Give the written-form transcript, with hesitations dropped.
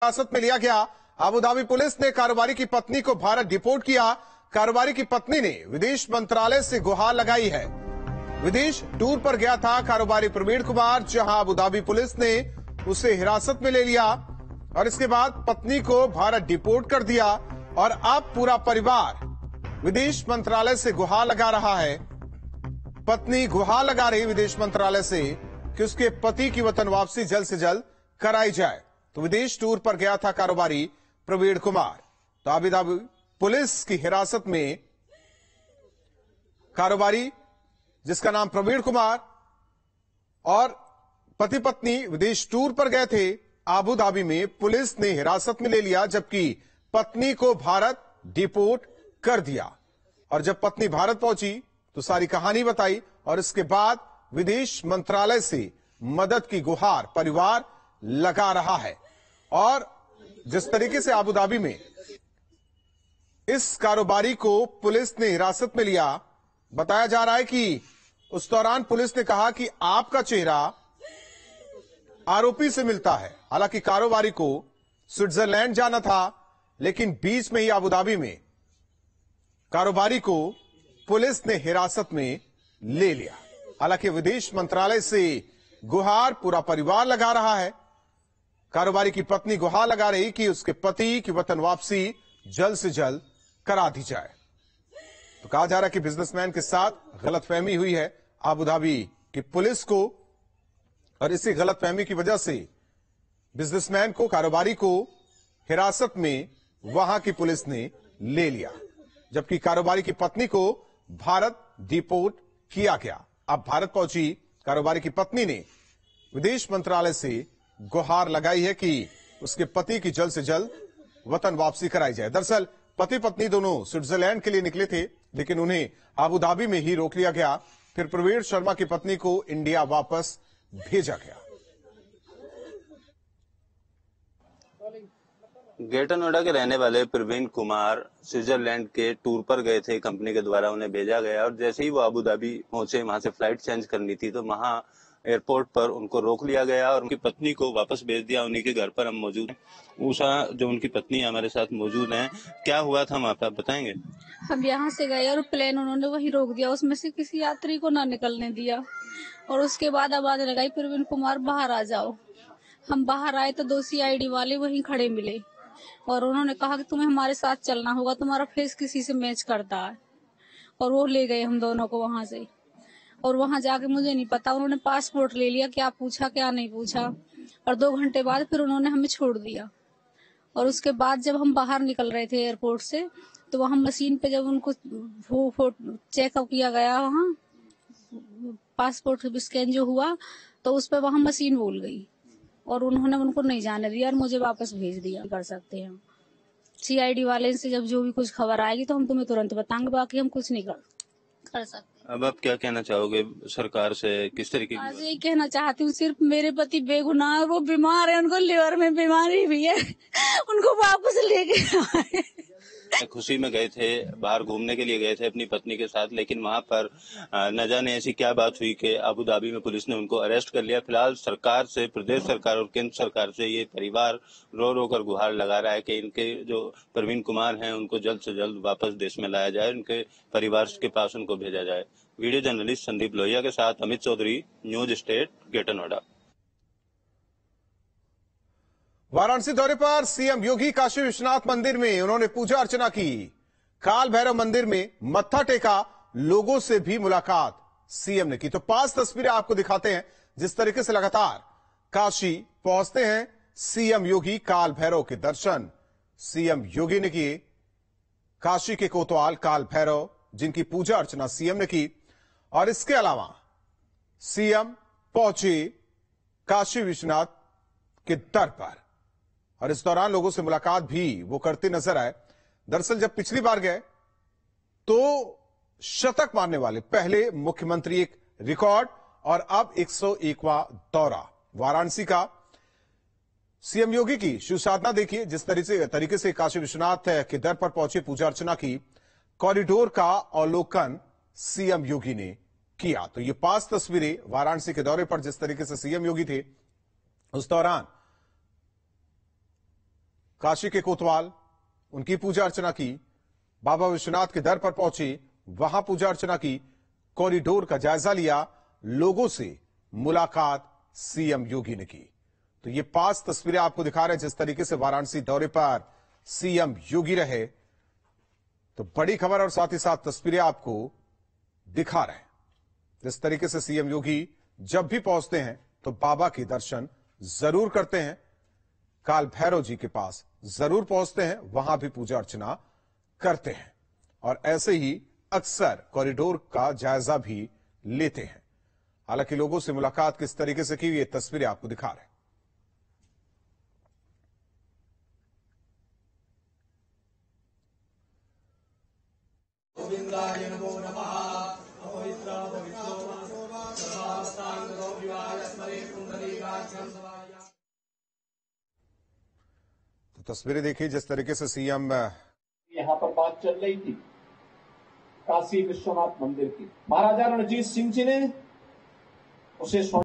हिरासत में लिया गया। अबू धाबी पुलिस ने कारोबारी की पत्नी को भारत डिपोर्ट किया। कारोबारी की पत्नी ने विदेश मंत्रालय से गुहार लगाई है। विदेश टूर पर गया था कारोबारी प्रवीण कुमार, जहां अबू धाबी पुलिस ने उसे हिरासत में ले लिया और इसके बाद पत्नी को भारत डिपोर्ट कर दिया और अब पूरा परिवार विदेश मंत्रालय से गुहार लगा रहा है। पत्नी गुहार लगा रही विदेश मंत्रालय से कि उसके पति की वतन वापसी जल्द से जल्द कराई जाए। तो विदेश टूर पर गया था कारोबारी प्रवीण कुमार। तो अबू धाबी पुलिस की हिरासत में कारोबारी जिसका नाम प्रवीण कुमार और पति पत्नी विदेश टूर पर गए थे। अबू धाबी में पुलिस ने हिरासत में ले लिया, जबकि पत्नी को भारत डिपोर्ट कर दिया। और जब पत्नी भारत पहुंची तो सारी कहानी बताई और इसके बाद विदेश मंत्रालय से मदद की गुहार परिवार लगा रहा है। और जिस तरीके से अबू धाबी में इस कारोबारी को पुलिस ने हिरासत में लिया, बताया जा रहा है कि उस दौरान पुलिस ने कहा कि आपका चेहरा आरोपी से मिलता है। हालांकि कारोबारी को स्विट्जरलैंड जाना था, लेकिन बीच में ही अबू धाबी में कारोबारी को पुलिस ने हिरासत में ले लिया। हालांकि विदेश मंत्रालय से गुहार पूरा परिवार लगा रहा है। कारोबारी की पत्नी गुहार लगा रही कि उसके पति की वतन वापसी जल्द से जल्द करा दी जाए। तो कहा जा रहा है कि बिजनेसमैन के साथ गलतफहमी हुई है अबू धाबी की पुलिस को, और इसी गलतफहमी की वजह से बिजनेसमैन को, कारोबारी को हिरासत में वहां की पुलिस ने ले लिया, जबकि कारोबारी की पत्नी को भारत डिपोर्ट किया गया। अब भारत पहुंची कारोबारी की पत्नी ने विदेश मंत्रालय से गुहार लगाई है कि उसके पति की जल्द से जल्द वतन वापसी कराई जाए। दरअसल पति पत्नी दोनों स्विट्जरलैंड के लिए निकले थे, लेकिन उन्हें अबू धाबी में ही रोक लिया गया। फिर प्रवीण शर्मा की पत्नी को इंडिया वापस भेजा गया। ग्रेटर नोएडा के रहने वाले प्रवीण कुमार स्विट्जरलैंड के टूर पर गए थे, कंपनी के द्वारा उन्हें भेजा गया और जैसे ही वो अबू धाबी पहुंचे, वहां से फ्लाइट चेंज करनी थी, तो वहां एयरपोर्ट पर उनको रोक लिया गया और उनकी पत्नी को वापस भेज दिया। उन्हीं के घर पर हम मौजूद हैं। उषा जो उनकी पत्नी हमारे साथ मौजूद हैं। क्या हुआ था वहां पे, आप बताएंगे? हम यहाँ से गए और प्लेन उन्होंने वहीं रोक दिया, उसमें से किसी यात्री को ना निकलने दिया और उसके बाद आवाज लगाई प्रवीण कुमार बाहर आ जाओ। हम बाहर आए तो दो CID वाले वहीं खड़े मिले और उन्होंने कहा कि तुम्हें हमारे साथ चलना होगा, तुम्हारा फेस किसी से मैच करता है। और वो ले गए हम दोनों को वहां से। और वहां जाके मुझे नहीं पता, उन्होंने पासपोर्ट ले लिया, क्या पूछा क्या नहीं पूछा, और 2 घंटे बाद फिर उन्होंने हमें छोड़ दिया। और उसके बाद जब हम बाहर निकल रहे थे एयरपोर्ट से, तो वहां मशीन पे जब उनको चेकअप किया गया, वहां पासपोर्ट स्कैन जो हुआ, तो उस पर वहां मशीन बोल गई और उन्होंने उनको नहीं जाने दिया और मुझे वापस भेज दिया। कर सकते हैं CID वाले से जब जो भी कुछ खबर आएगी तो हम तुम्हें तुरंत बताएंगे, बाकी हम कुछ नहीं कर सकते। अब आप क्या कहना चाहोगे सरकार से, किस तरीके की? आज यही कहना चाहती हूँ, सिर्फ मेरे पति बेगुनाह है, वो बीमार है, उनको लिवर में बीमारी भी है, उनको वापस लेके आए। खुशी में गए थे, बाहर घूमने के लिए गए थे अपनी पत्नी के साथ, लेकिन वहां पर न जाने ऐसी क्या बात हुई कि अबू धाबी में पुलिस ने उनको अरेस्ट कर लिया। फिलहाल सरकार से, प्रदेश सरकार और केंद्र सरकार से ये परिवार रो रो कर गुहार लगा रहा है कि इनके जो प्रवीण कुमार हैं उनको जल्द से जल्द वापस देश में लाया जाए, उनके परिवार के पास उनको भेजा जाए। वीडियो जर्नलिस्ट संदीप लोहिया के साथ Amit Chaudhary, News State, Greater Noida. Varanasi दौरे पर सीएम योगी काशी विश्वनाथ मंदिर में उन्होंने पूजा अर्चना की। काल भैरव मंदिर में मत्था टेका, लोगों से भी मुलाकात सीएम ने की। तो 5 तस्वीरें आपको दिखाते हैं जिस तरीके से लगातार काशी पहुंचते हैं सीएम योगी। काल भैरव के दर्शन सीएम योगी ने किए। काशी के कोतवाल काल भैरव जिनकी पूजा अर्चना सीएम ने की, और इसके अलावा सीएम पहुंचे काशी विश्वनाथ के दर पर और इस दौरान लोगों से मुलाकात भी वो करते नजर आए। दरअसल जब पिछली बार गए तो शतक मारने वाले पहले मुख्यमंत्री एक रिकॉर्ड, और अब 101वां दौरा वाराणसी का। सीएम योगी की शिव साधना देखिए, जिस तरीके से काशी विश्वनाथ के दर पर पहुंचे, पूजा अर्चना की, कॉरिडोर का अवलोकन सीएम योगी ने किया। तो ये 5 तस्वीरें वाराणसी के दौरे पर जिस तरीके से सीएम योगी थे उस दौरान काशी के कोतवाल, उनकी पूजा अर्चना की, बाबा विश्वनाथ के दर पर पहुंचे, वहां पूजा अर्चना की, कॉरिडोर का जायजा लिया, लोगों से मुलाकात सीएम योगी ने की। तो ये 5 तस्वीरें आपको दिखा रहे हैं जिस तरीके से वाराणसी दौरे पर सीएम योगी रहे। तो बड़ी खबर और साथ ही साथ तस्वीरें आपको दिखा रहे हैं जिस तरीके से सीएम योगी जब भी पहुंचते हैं तो बाबा के दर्शन जरूर करते हैं, काल भैरव जी के पास जरूर पहुंचते हैं, वहां भी पूजा अर्चना करते हैं और ऐसे ही अक्सर कॉरिडोर का जायजा भी लेते हैं। हालांकि लोगों से मुलाकात किस तरीके से की, ये तस्वीरें आपको दिखा रहे हैं। तो तस्वीरें देखिए जिस तरीके से सीएम यहाँ पर बात चल रही थी काशी विश्वनाथ मंदिर की, महाराजा रणजीत सिंह जी ने उसे